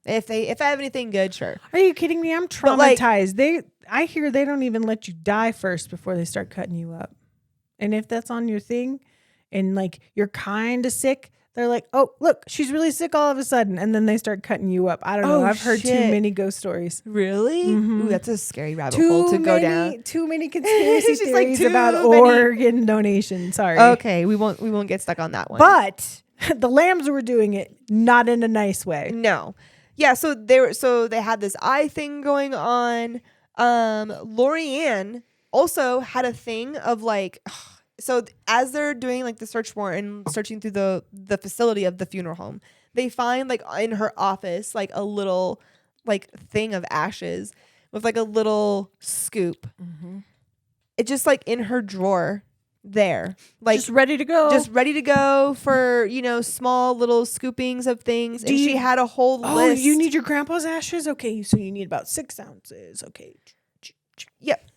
If I have anything good, sure. Are you kidding me? I'm traumatized. I hear they don't even let you die first before they start cutting you up. And if that's on your thing and like you're kind of sick, they're like, oh, look, she's really sick all of a sudden. And then they start cutting you up. I don't know. I've heard too many ghost stories. Really? Ooh, that's a scary rabbit hole to go down. Too many conspiracy She's like, theories too about many. organ donation. Sorry. Okay, we won't get stuck on that one. But the lambs were doing it not in a nice way. No. Yeah, so they had this eye thing going on. Lorianne also had a thing of like as they're doing like the search warrant and searching through the facility of the funeral home, they find like in her office like a little like thing of ashes with like a little scoop. It's just like in her drawer there, like Just ready to go. For small little scoopings of things. And she had a whole list. You need your grandpa's ashes? Okay, so you need about 6 ounces. Okay. Yep.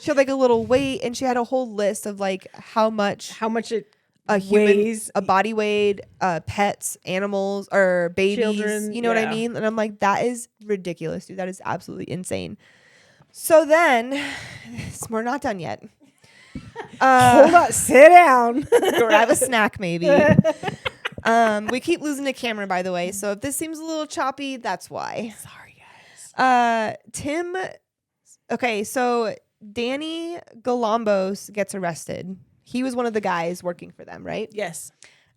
She had like a little weight, and she had a whole list of like how much it a human weighs. a body weight, pets, animals, or babies. Children, You know what I mean? And I'm like, that is ridiculous, dude. That is absolutely insane. So then, we're not done yet. Hold on, sit down. Grab a snack, maybe. We keep losing the camera, by the way. So if this seems a little choppy, that's why. Sorry, guys. Tim. Okay, so Danny Galambos gets arrested. He was one of the guys working for them, right? Yes.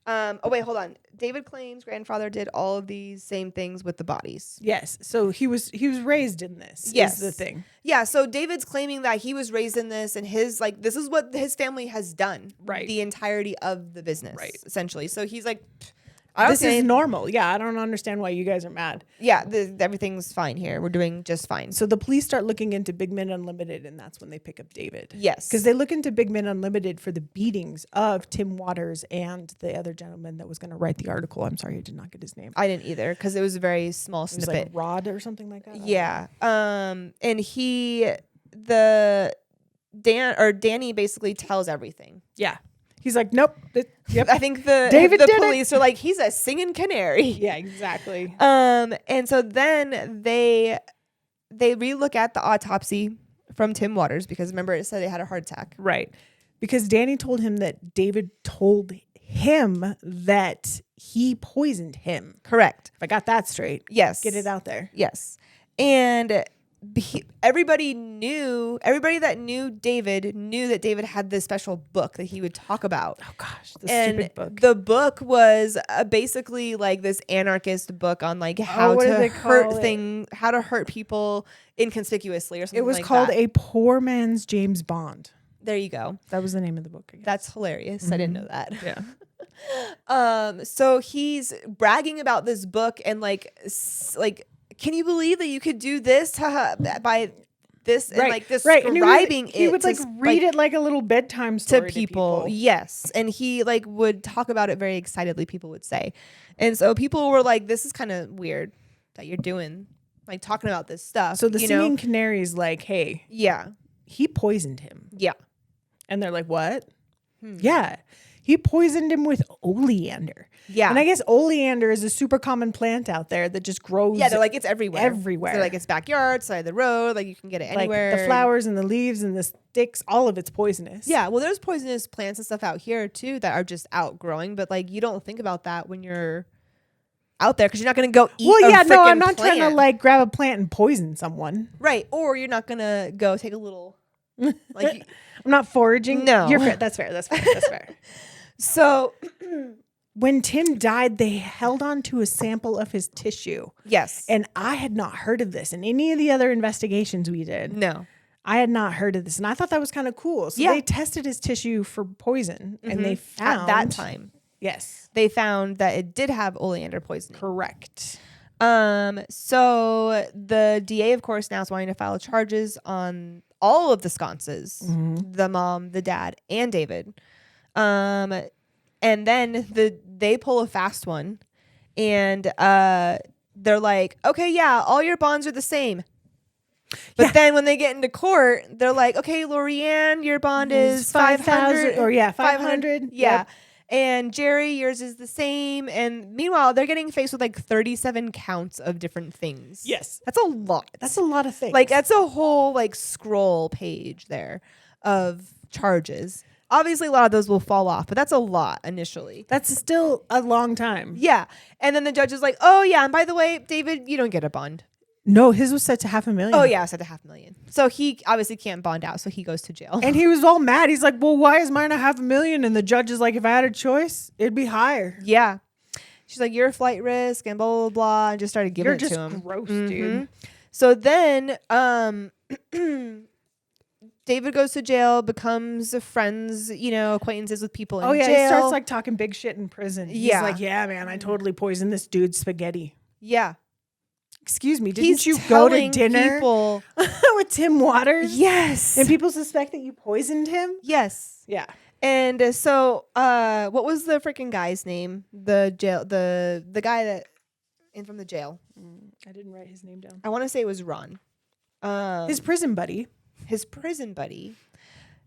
Oh, wait, hold on. David claims grandfather did all of these same things with the bodies. Yes. So he was raised in this. Yes. Is the thing. Yeah, so David's claiming that he was raised in this, and this is what his family has done. Right. The entirety of the business. Right. Essentially. So he's like, This is normal. Yeah, I don't understand why you guys are mad. Yeah, everything's fine here. We're doing just fine. So the police start looking into Big Men Unlimited, and that's when they pick up David. Yes. Because they look into Big Men Unlimited for the beatings of Tim Waters and the other gentleman that was going to write the article. I'm sorry, I did not get his name. I didn't either, because it was a very small It was snippet. like Rod or something like that. Yeah. And Danny basically tells everything. Yeah. He's like, nope. Yep. I think the David did police are like, he's a singing canary. Yeah, exactly. And so then they relook at the autopsy from Tim Waters, because remember it said they had a heart attack. Right. Because Danny told him that David told him that he poisoned him. Correct. If I got that straight. Yes. Get it out there. Yes. And everybody that knew David knew that David had this special book that he would talk about. Oh gosh, And stupid book. the book was basically like this anarchist book on like how what did to they call how to hurt people inconspicuously or something. It was like called that. A Poor Man's James Bond. There you go. That was the name of the book. I guess. That's hilarious. I didn't know that. Yeah. So he's bragging about this book and like, can you believe that you could do this by this and like describing and he would like read it like a little bedtime story to people. Yes. And he like would talk about it very excitedly, people would say. And so people were like, this is kind of weird that you're doing, like talking about this stuff. So the singing canary's like, hey, yeah, he poisoned him. yeah. And they're like, what? Yeah. He poisoned him with oleander. Yeah. And I guess oleander is a super common plant out there that just grows. Yeah, they're like, it's everywhere. Everywhere. They're like, it's backyard, side of the road, like you can get it anywhere. Like the flowers and the leaves and the sticks, all of it's poisonous. Yeah, well, there's poisonous plants and stuff out here too that are just outgrowing, but like you don't think about that when you're out there because you're not going to go eat I'm not plant. trying to like grab a plant and poison someone. Right, or you're not going to go take a little, like... I'm not foraging. No. You're fair. That's fair. That's fair. That's fair. So... When Tim died, they held on to a sample of his tissue. Yes. And I had not heard of this in any of the other investigations we did. No. I had not heard of this. And I thought that was kind of cool. So they tested his tissue for poison and they found... At that time. Yes. They found that it did have oleander poisoning. Correct. So the DA, of course, now is wanting to file charges on all of the Sconces, the mom, the dad, and David. And then they pull a fast one, and they're like, okay, yeah, all your bonds are the same. But then when they get into court, they're like, okay, Lorianne, your bond is 500 or 500. Yeah. Yep. And Jerry, yours is the same. And meanwhile, they're getting faced with like 37 counts of different things. Yes. That's a lot. That's a lot of things. Like that's a whole like scroll page there of charges. Obviously, a lot of those will fall off, but that's a lot initially. That's still a long time. Yeah. And then the judge is like, oh, yeah. And by the way, David, you don't get a bond. No, his was set to $500,000. Oh, yeah. Set to $500,000. So he obviously can't bond out. So he goes to jail. And he was all mad. He's like, well, why is mine $500,000? And the judge is like, if I had a choice, it'd be higher. Yeah. She's like, you're a flight risk and blah, blah, blah. And just started giving it to him. You're just gross, dude. So then David goes to jail, becomes friends, acquaintances with people in Oh yeah, jail. he starts like talking big shit in prison. He's Yeah. like, yeah, man, I totally poisoned this dude's spaghetti. Yeah. Excuse me, He's didn't you go to telling dinner people, with Tim Waters? yes. And people suspect that you poisoned him? Yes. Yeah. And so, what was the freaking guy's name? The guy that in from the jail. I didn't write his name down. I want to say it was Ron. His prison buddy. His prison buddy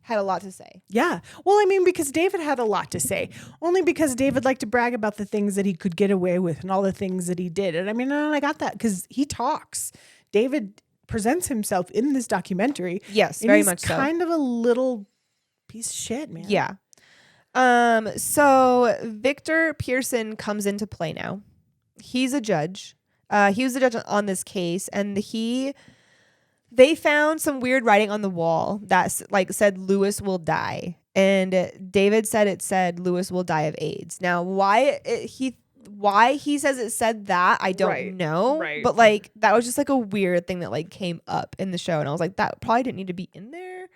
had a lot to say. Yeah. Well, I mean, because David had a lot to say. Only because David liked to brag about the things that he could get away with and all the things that he did. And I mean, I got that because he talks. David presents himself in this documentary. Yes, and very he's much so. kind of a little piece of shit, man. Yeah. So Victor Pearson comes into play now. He's a judge. He was the judge on this case, and they found some weird writing on the wall that said Lewis will die, and David said it said Lewis will die of AIDS. Now, why he says it said that, I don't know, right. but that was just a weird thing that came up in the show, and I was like, that probably didn't need to be in there,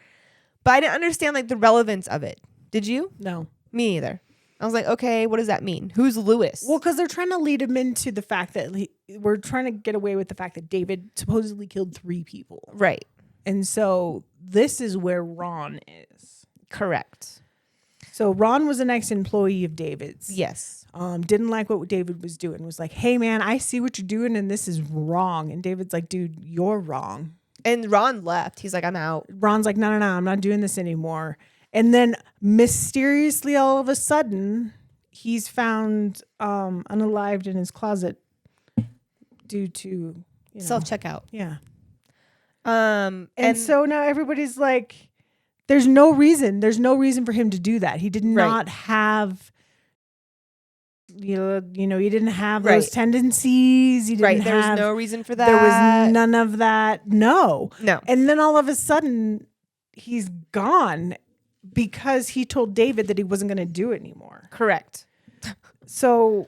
but I didn't understand the relevance of it. Did you? No. Me either. I was like, okay, what does that mean? Who's Lewis? Well, because they're trying to lead him into the fact that we're trying to get away with the fact that David supposedly killed 3 people. Right. And so this is where Ron is. Correct. So Ron was an ex-employee of David's. Yes. Didn't like what David was doing. Was like, hey, man, I see what you're doing and this is wrong. And David's like, dude, you're wrong. And Ron left. He's like, I'm out. Ron's like, no, I'm not doing this anymore. And then mysteriously, all of a sudden, he's found unalived in his closet due to Self-checkout. Yeah. And so now everybody's like, there's no reason for him to do that. He did not have, he didn't have those tendencies. He didn't There was have, no reason for that. there was none of that. No. And then all of a sudden, he's gone because he told David that he wasn't going to do it anymore. Correct. So,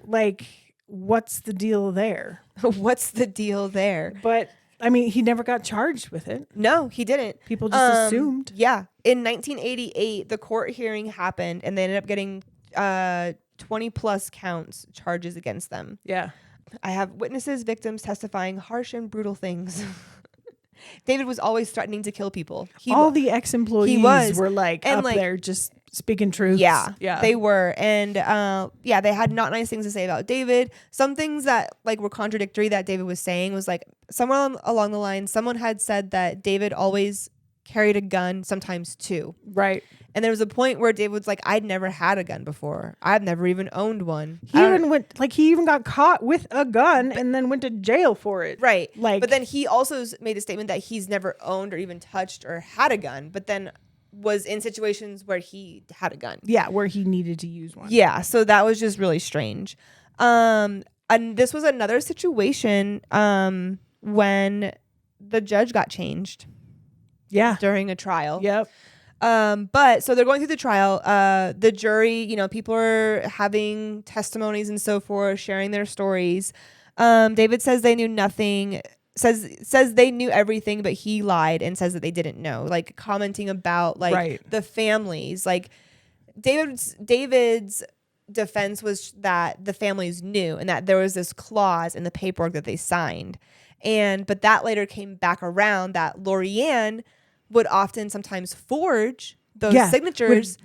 what's the deal there? What's the deal there? But, I mean, he never got charged with it. No, he didn't. People just assumed. Yeah. In 1988, the court hearing happened, and they ended up getting 20 plus counts charges against them. Yeah. I have witnesses, victims testifying harsh and brutal things. David was always threatening to kill people. All the ex-employees were up there just speaking truth. Yeah, they were. And they had not nice things to say about David. Some things that were contradictory that David was saying was somewhere along the line, someone had said that David always carried a gun, sometimes 2. Right. And there was a point where David was like, I'd never had a gun before. I've never even owned one. He even got caught with a gun and then went to jail for it. Right. But then he also made a statement that he's never owned or even touched or had a gun, but then was in situations where he had a gun. Yeah, where he needed to use one. Yeah, so that was just really strange. And this was another situation when the judge got changed. Yeah. During a trial. Yep. But so they're going through the trial. The jury, people are having testimonies and so forth, sharing their stories. David says they knew nothing. Says they knew everything, but he lied and says that they didn't know. Commenting about the families. David's defense was that the families knew and that there was this clause in the paperwork that they signed. But that later came back around that Lorianne would often sometimes forge those signatures.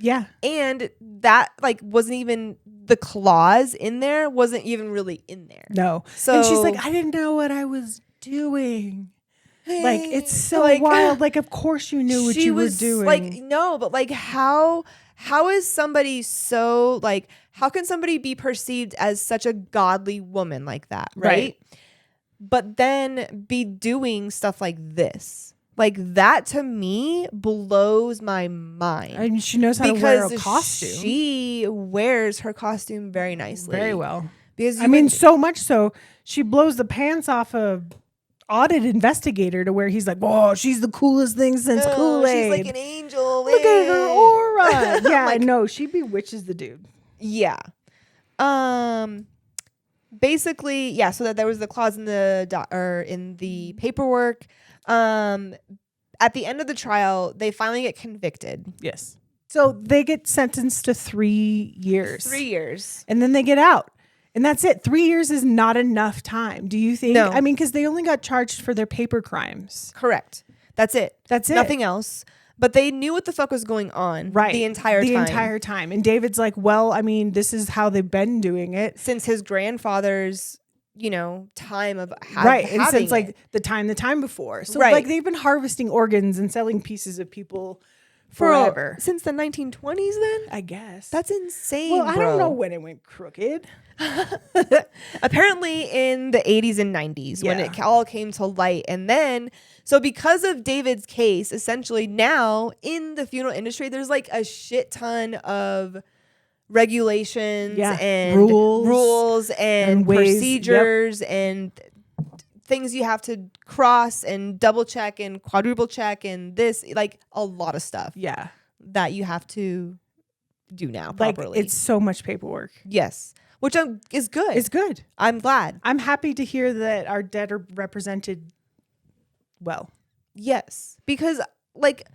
And that wasn't even the clause in there, wasn't even really in there. No. So and she's like, I didn't know what I was doing. It's so wild. Of course you knew what you were doing. No, but how is somebody so how can somebody be perceived as such a godly woman like that? Right. But then be doing stuff like this. That to me blows my mind. And she knows how to wear a costume. She wears her costume very nicely. Very well. Because so much so, she blows the pants off a audit investigator to where he's like, whoa, she's the coolest thing since Kool-Aid. She's like an angel. Look at her aura. Yeah, no, she bewitches the dude. Yeah. Basically, yeah, so that there was the clause in the paperwork. at the end of the trial, they finally get convicted. Yes. So they get sentenced to 3 years. 3 years. And then they get out. And that's it. 3 years is not enough time. Do you think? No. I mean, because they only got charged for their paper crimes. Correct. That's it. That's it. Nothing else. But they knew what the fuck was going on the entire time. And David's like, well, I mean, this is how they've been doing it. Since his grandfather's, time of and since it. like the time before. So Right. like they've been harvesting organs and selling pieces of people forever. Since the 1920s then? I guess. That's insane, well, I bro. don't know when it went crooked. Apparently in the 80s and 90s when it all came to light. And then, so because of David's case, essentially now in the funeral industry, there's like a shit ton of regulations and rules and ways, procedures and things you have to cross and double check and quadruple check and this, like a lot of stuff that you have to do now properly. Like it's so much paperwork. Yes. Which is good. It's good. I'm glad. I'm happy to hear that our dead are represented well. Yes. Because, like,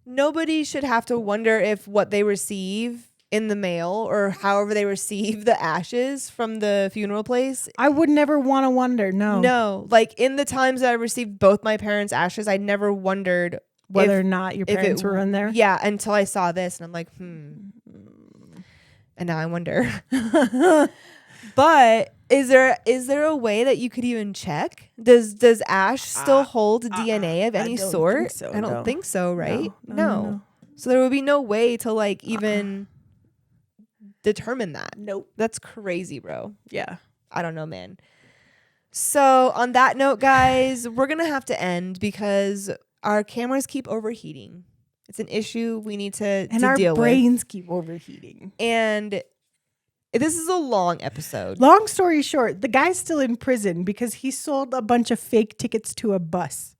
nobody should have to wonder if what they receive in the mail or however they receive the ashes from the funeral place. I would never want to wonder. No. No. Like, in the times that I received both my parents' ashes, I never wondered whether or not your parents were in there. Yeah, until I saw this and I'm like, And now I wonder. But is there a way that you could even check? Does ash still hold DNA of any sort? So, I don't think so, right? No. So there would be no way to like even determine that. Nope. That's crazy, bro. Yeah. I don't know, man. So on that note, guys, we're going to have to end because our cameras keep overheating. It's an issue we need to and deal our with. brains keep overheating. And this is a long episode. Long story short, the guy's still in prison because he sold a bunch of fake tickets to a bus.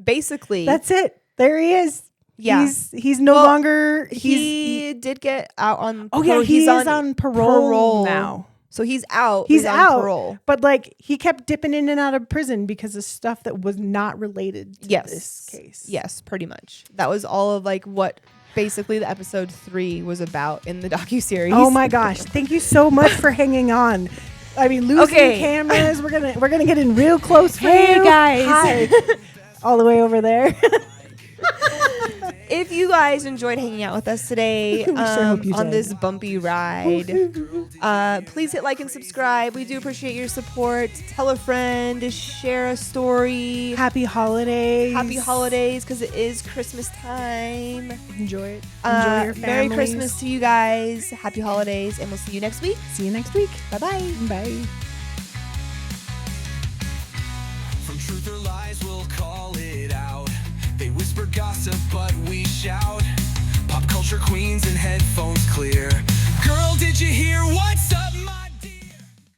Basically. That's it. There he is. Yeah. He's no longer. He did get out on Oh, yeah. He's on parole now. So he's out. He's out. On parole. But like he kept dipping in and out of prison because of stuff that was not related to this case. Yes, pretty much. That was all of like what basically the episode 3 was about in the docuseries. Oh my gosh. Thank you so much for hanging on. I mean, losing cameras. We're gonna get in real close. Hey you. guys. Hi. All the way over there. If you guys enjoyed hanging out with us today on this bumpy ride, please hit like and subscribe. We do appreciate your support. Tell a friend, share a story. Happy holidays. Happy holidays because it is Christmas time. Enjoy it. Enjoy your families. Merry Christmas to you guys. Happy holidays, and we'll see you next week. See you next week. Bye-bye. Bye. From truth or lies, we'll call it out. They whisper gossip, but we shout. Pop culture queens and headphones.